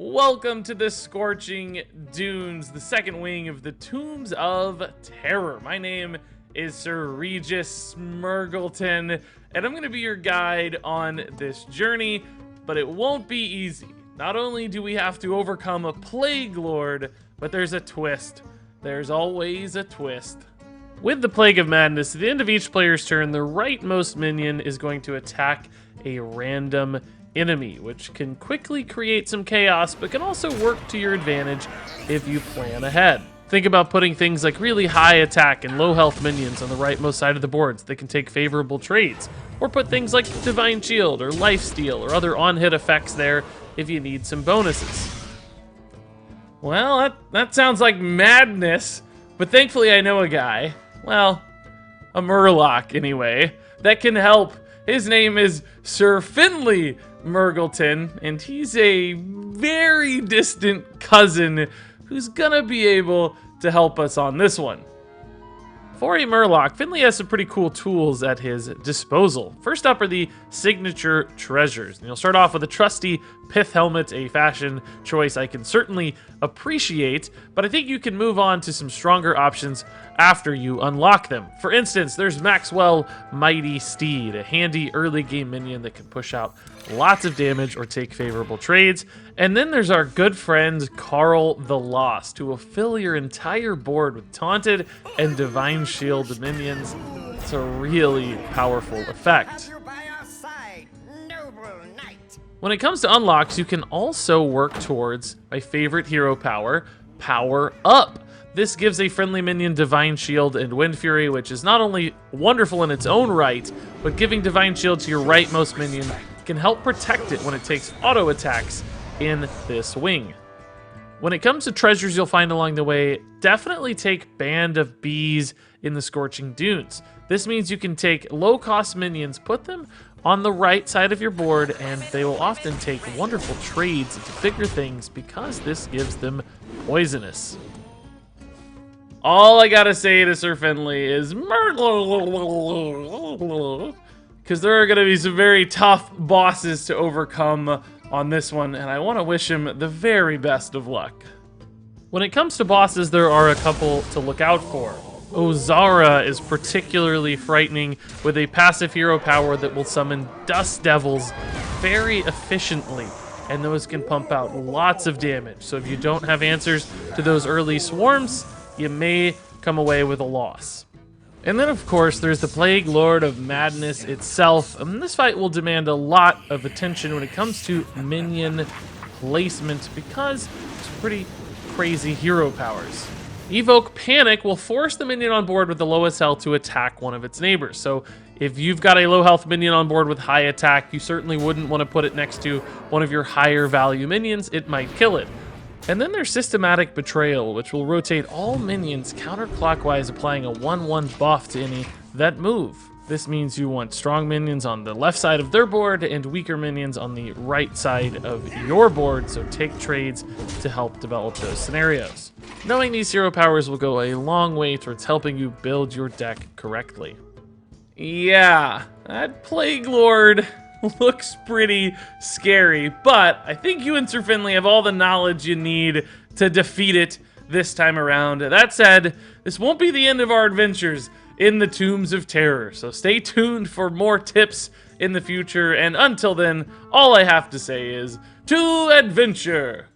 Welcome to the Scorching Dunes, the second wing of the Tombs of Terror. My name is Sir Regis Smirgleton, and I'm going to be your guide on this journey, but it won't be easy. Not only do we have to overcome a Plague Lord, but there's a twist. There's always a twist. With the Plague of Madness, at the end of each player's turn, the rightmost minion is going to attack a random enemy, which can quickly create some chaos, but can also work to your advantage if you plan ahead. Think about putting things like really high attack and low health minions on the rightmost side of the boards that can take favorable trades, or put things like Divine Shield or Lifesteal or other on-hit effects there if you need some bonuses. Well, that sounds like madness, but thankfully I know a guy, well, a Murloc anyway, that can help. His name is Sir Finley Murgleton, and he's a very distant cousin who's gonna be able to help us on this one. For a Murloc, Finley has some pretty cool tools at his disposal. First up are the signature treasures. And you'll start off with a trusty pith helmet, a fashion choice I can certainly appreciate, but I think you can move on to some stronger options after you unlock them. For instance, there's Maxwell Mighty Steed, a handy early game minion that can push out lots of damage or take favorable trades. And then there's our good friend Carl the Lost, who will fill your entire board with taunted and divine shield minions. It's a really powerful effect. When it comes to unlocks, you can also work towards my favorite hero power, Power Up. This gives a friendly minion Divine Shield and Wind Fury, which is not only wonderful in its own right, but giving Divine Shield to your rightmost minion can help protect it when it takes auto attacks in this wing. When it comes to treasures you'll find along the way, definitely take Band of Bees in the Scorching Dunes. This means you can take low-cost minions, put them on the right side of your board, and they will often take wonderful trades into bigger things because this gives them poisonous. All I gotta say to Sir Finley is because there are gonna be some very tough bosses to overcome on this one, and I want to wish him the very best of luck. When it comes to bosses, there are a couple to look out for. Ozara is particularly frightening with a passive hero power that will summon Dust Devils very efficiently, and those can pump out lots of damage. So if you don't have answers to those early swarms, you may come away with a loss. And then, of course, there's the Plague Lord of Madness itself. This fight will demand a lot of attention when it comes to minion placement because it's pretty crazy hero powers. Evoke Panic will force the minion on board with the lowest health to attack one of its neighbors. So if you've got a low health minion on board with high attack, you certainly wouldn't want to put it next to one of your higher value minions. It might kill it. And then there's Systematic Betrayal, which will rotate all minions counterclockwise, applying a 1/1 buff to any that move. This means you want strong minions on the left side of their board and weaker minions on the right side of your board, so take trades to help develop those scenarios. Knowing these hero powers will go a long way towards helping you build your deck correctly. Yeah, that Plague Lord looks pretty scary, but I think you and Sir Finley have all the knowledge you need to defeat it this time around. That said, this won't be the end of our adventures in the Tombs of Terror, so stay tuned for more tips in the future, and until then, all I have to say is, to adventure!